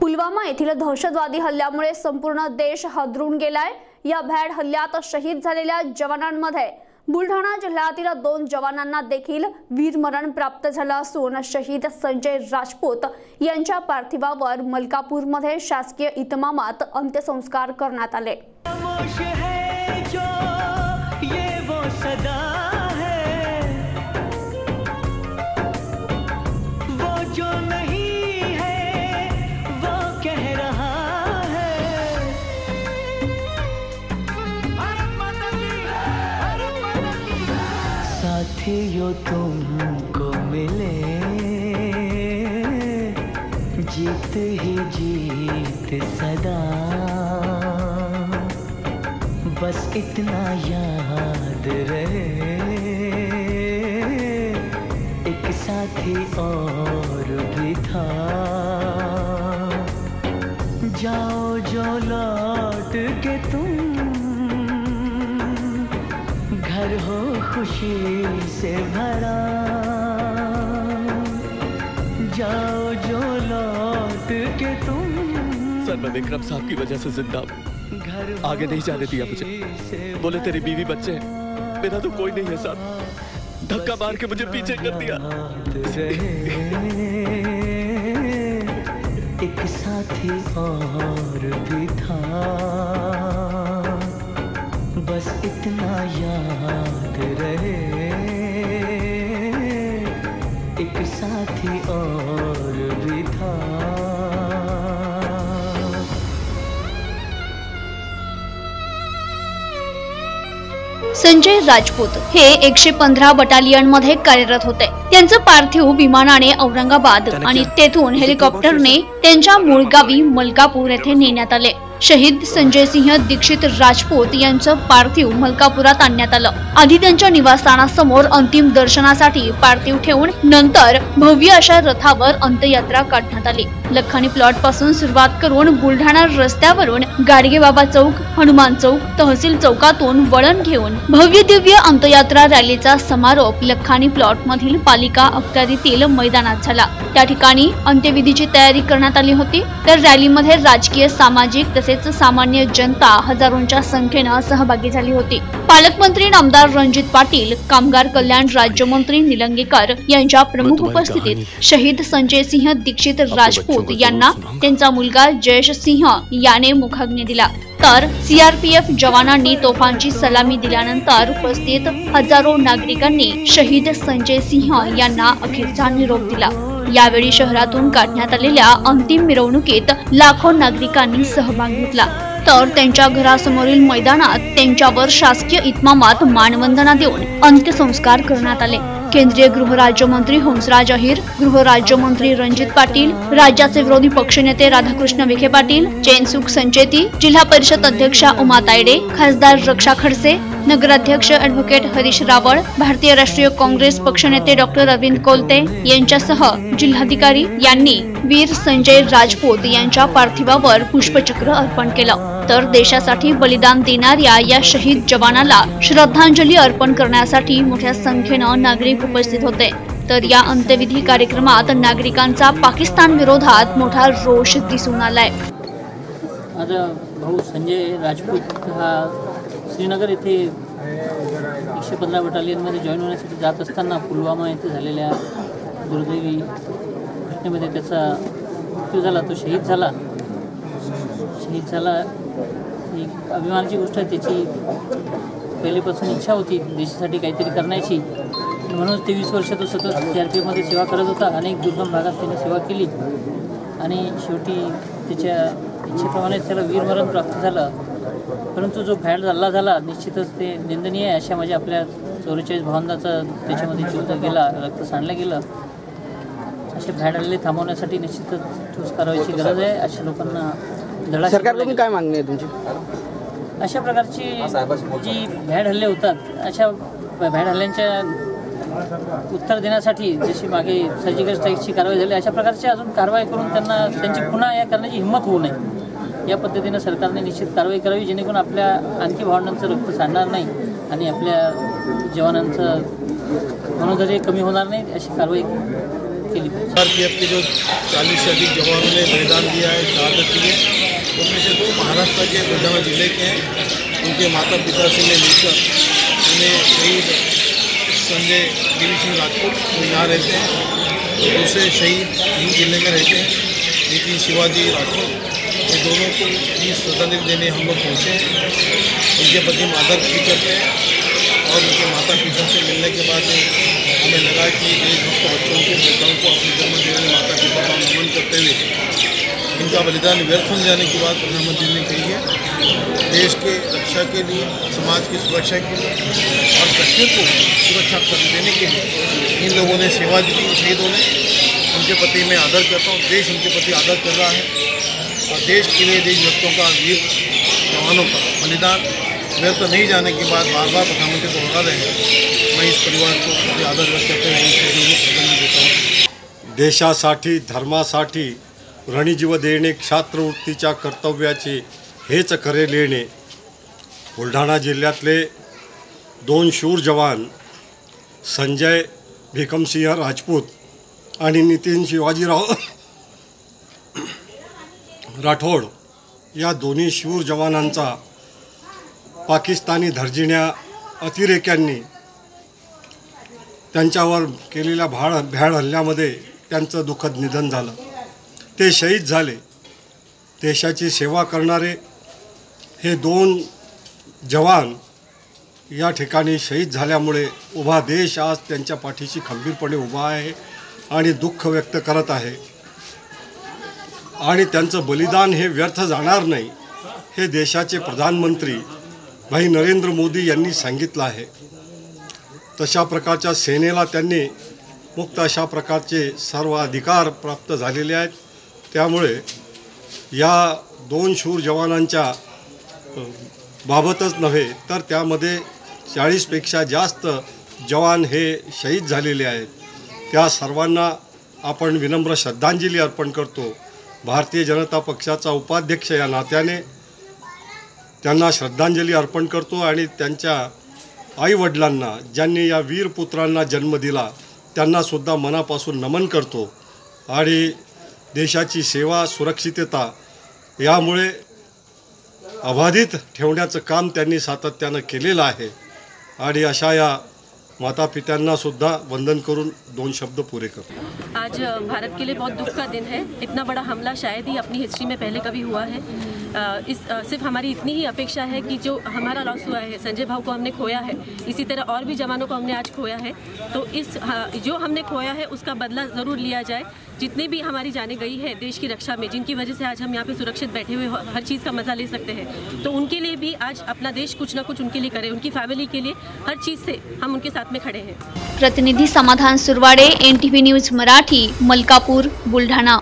पुलवामा येथील दहशतवादी हल्ल्यामुळे संपूर्ण देश हादरून गेलाय। या भ्याड हल्ल्यात शहीद झालेल्या जवानांमध्ये बुलढाणा जिल्ह्यातील 2 जवानांना देखील वीरमरण प्राप्त झालं असून शहीद संजय राजपूत यांच्या पार्थिवावर मलकापूरमध्ये शासकीय इतमामात अंत्यसंस्कार करण्यात आले। साथियों तुमको मिले जीत ही जीत सदा, बस इतना याद रहे एक साथी और भी था। जाओ जो लौट के तुम घर हो खुशी से भरा, जाओ जो लौट के तुम। सर मैं विक्रम साहब की वजह से जिंदा हूँ, आगे नहीं जाने दिया मुझे। बोले तेरी बीवी बच्चे हैं, मेरा तो कोई नहीं है साहब। धक्का मार के मुझे पीछे कर दिया। एक साथी और भी था, बस इतना याद रहे एक साथी और भी था। संजय राजपूत हे 115 बटालियन मध्ये कार्यरत होते। त्यांचं पार्थिव विमानाने औरंगाबाद आणि तेथून हेलिकॉप्टरने त्यांच्या मूळ गावी मलकापूर येथे नेण्यात आले। शहीद संजय सिंह दीक्षित राजपूत यांचं पार्थिव मलकापुरात आणण्यात आलं। आधी त्यांच्या निवासस्थानासमोर अंतिम दर्शनासाठी पार्थिव ठेवून नंतर भव्य अशा रथावर अंत्ययात्रा काढण्यात आली। लखानी प्लॉट पासून सुरुवात करून बुलढाणा रस्त्यावरून गाडगेबाबा चौक, हनुमान चौक, तहसील चौकातून वळण घेऊन भव्य दिव्य अंत्ययात्रा रॅलीचा समारोप लखानी प्लॉट मधील पालिका अखत्यारीतील मैदानात झाला। त्या ठिकाणी अंत्यविधीची तयारी करण्यात आली होती। तर रॅलीमध्ये राजकीय, सामाजिक तसेच सामान्य जनता हजारोंच्या संख्येने सहभागी झाली होती। पालकमंत्री नामदार रणजित पाटील, कामगार कल्याण राज्यमंत्री निलंगेकर यांच्या प्रमुख उपस्थितीत शहीद संजय सिंह दीक्षित राजपूत यांना त्यांचा मुलगा जयेश सिंह याने मुखाग्नी दिला। तर सीआरपीएफ जवानांनी तोफांची सलामी दिल्यानंतर उपस्थित हजारो नागरिकांनी शहीद संजय सिंह यांना अखेरचा निरोप दिला। यावेळी शहरातून काढण्यात आलेल्या अंतिम मिरवणुकीत लाखो नागरिकांनी सहभाग घेतला। तर त्यांच्या घरासमोरील मैदानात त्यांच्यावर शासकीय इतमामात मानवंदना देऊन अंत्यसंस्कार करण्यात आले। केंद्रीय गृहराज्यमंत्री हंसराज अहिर, गृहराज्यमंत्री रणजित पाटील, राज्याचे विरोधी पक्षनेते राधाकृष्ण विखे पाटील, चैनसुख संचेती, जिल्हा परिषद अध्यक्षा उमा तायडे, खासदार रक्षा खडसे, नगराध्यक्ष ॲडव्होकेट हरीश रावळ, भारतीय राष्ट्रीय काँग्रेस पक्षनेते डॉक्टर अरविंद कोलते यांच्यासह जिल्हाधिकारी यांनी वीर संजय राजपूत यांच्या पार्थिवावर पुष्पचक्र अर्पण केलं। तर देशासाठी बलिदान देणाऱ्या या शहीद जवानाला श्रद्धांजली अर्पण करण्यासाठी मोठ्या संख्येनं नागरिक उपस्थित होते। तर या अंत्यविधी कार्यक्रमात नागरिकांचा पाकिस्तान विरोधात मोठा रोष दिसून आलाय। माझा भाऊ संजय राजपूत हा श्रीनगर येथे 115 बटालियनमध्ये जॉईन होण्यासाठी जात असताना पुलवामा येथे झालेल्या दुर्दैवी घटनेमध्ये त्याचा मृत्यू झाला। तो शहीद झाला। ही अभिमानाची गोष्ट आहे। त्याची पहिलेपासून इच्छा होती देशासाठी काहीतरी करण्याची, म्हणून 23 वर्ष तो सतत सीआरपीएफमध्ये सेवा करत होता। अनेक दुर्गम भागात त्याने सेवा केली आणि शेवटी त्याच्या इच्छेप्रमाणे त्याला वीरमरण प्राप्त झालं। परंतु जो भ्याड हल्ला झाला निश्चितच ते निंदनीय आहे। अशा म्हणजे आपल्या 44 भावंडाचा त्याच्यामध्ये जीव गेला, रक्त सांडलं गेलं। असे भ्याड हल्ले थांबवण्यासाठी निश्चितच ठोस कारवाईची गरज आहे। अशा लोकांना धडा सरकारकडून काय मागणी आहे तुमची? अशा प्रकारची जी भ्याड हल्ले होतात, अशा भ्याड हल्ल्यांच्या उत्तर देण्यासाठी जशी मागे सर्जिकल स्ट्राईकची कारवाई झाली, अशा प्रकारची अजून कारवाई करून त्यांची पुन्हा या करण्याची हिंमत होऊ नये। या पद्धतीने सरकारने निश्चित कारवाई करावी, जेणेकरून आपल्या आणखी भावंडांचं रक्त सांडणार नाही आणि आपल्या जवानांचं मनोधैर्य कमी होणार नाही, अशी कारवाई केली पाहिजे। सीआरपीएफ के जो 40 से अधिक जवानों ने मैदान दिया है, रखी है। उनमें से 2 महाराष्ट्र के बुलढाणा जिले के हैं। उनके माता पिता से मैं मिलकर उन्हें शहीद संजय देवी सिंह राजपूत जो यहाँ रहते हैं, और दूसरे शहीद भिंड जिले में रहते हैं नितिन शिवाजी राठौर, ये दोनों को भी श्रद्धांजलि देने हम लोग पहुँचे हैं। उनके प्रति हम आदर भी करते हैं और उनके माता पिता से मिलने के बाद हमें लगा कि देशभक्त बच्चों को बेटाओं को अपने जन्म देने माता पिता का नमन करते हुए इनका बलिदान व्यर्थ हो जाने की बात प्रधानमंत्री ने कही है। देश के रक्षा के लिए, समाज की सुरक्षा के लिए और कश्मीर को सुरक्षा कर देने के लिए इन लोगों ने सेवा दी, शहीदों ने। उनके प्रति मैं आदर करता हूँ। देश उनके प्रति आदर कर रहा है और देश के लिए देशभक्तों का, वीर जवानों का बलिदान व्यर्थ नहीं जाने की बात बार बार प्रधानमंत्री दोहरा रहे हैं। मैं इस परिवार को आदर व्यक्त करते हुए श्रद्धांजलि देता हूँ। देशासाठी, धर्मासाठी रणजीव देणे क्षात्रवृत्तीच्या कर्तव्याचे हेच खरे लेणे. बुलढाणा जिल्ह्यातले 2 शूर जवान संजय भिकमसिंह राजपूत आणि नितीन शिवाजीराव राठोड या दोन्ही शूर जवानांचा पाकिस्तानी धार्जिण्या अतिरेक्यांनी त्यांच्यावर केलेल्या भ्याड हल्ल्यामध्ये त्यांचं दुःखद निधन झालं. ते शहीद झाले. देशाची सेवा करणारे हे 2 जवान या ठिकाणी शहीद झाल्यामुळे उभा देश आज त्यांच्या पाठीशी खंबीरपणे उभा आहे आणि दुःख व्यक्त करत आहे. आणि त्यांचं बलिदान हे व्यर्थ जाणार नाही हे देशाचे प्रधानमंत्री भाई नरेंद्र मोदी यांनी सांगितलं आहे. तशा प्रकारच्या सेनेला त्यांनी मुक्त अशा प्रकारचे सर्व अधिकार प्राप्त झालेले आहेत. त्यामुळे या 2 शूर जवानांच्या बाबतच नव्हे तर त्यामध्ये 40पेक्षा जास्त जवान हे शहीद झालेले आहेत. त्या सर्वांना आपण विनम्र श्रद्धांजली अर्पण करतो. भारतीय जनता पक्षाचा उपाध्यक्ष या नात्याने त्यांना श्रद्धांजली अर्पण करतो आणि त्यांच्या आईवडिलांना, ज्यांनी या वीर पुत्रांना जन्म दिला, त्यांनासुद्धा मनापासून नमन करतो. आणि देशाची सेवा, सुरक्षितता यामुळे अबाधित ठेवण्याचं काम त्यांनी सातत्यानं केलेलं आहे. आणि अशा या माता पित्यांना सुद्धा वंदन करून 2 शब्द पूरे करतो. आज भारत के लिए बहुत दुख का दिन है। इतना बड़ा हमला शायद ही अपनी हिस्ट्री में पहले कभी हुआ है। सिर्फ हमारी इतनी ही अपेक्षा है कि जो हमारा लॉस हुआ है, संजय भाऊ को हमने खोया है, इसी तरह और भी जवानों को हमने आज खोया है, तो जो हमने खोया है उसका बदला ज़रूर लिया जाए। जितनी भी हमारी जाने गई है देश की रक्षा में, जिनकी वजह से आज हम यहाँ पे सुरक्षित बैठे हुए हर चीज़ का मज़ा ले सकते हैं, तो उनके लिए भी आज अपना देश कुछ ना कुछ उनके लिए करे, उनकी फैमिली के लिए हर चीज़ से हम उनके साथ में खड़े हैं। प्रतिनिधी समाधान सुरवाडे, NTV न्यूज मराठी, मलकापूर, बुलढाणा।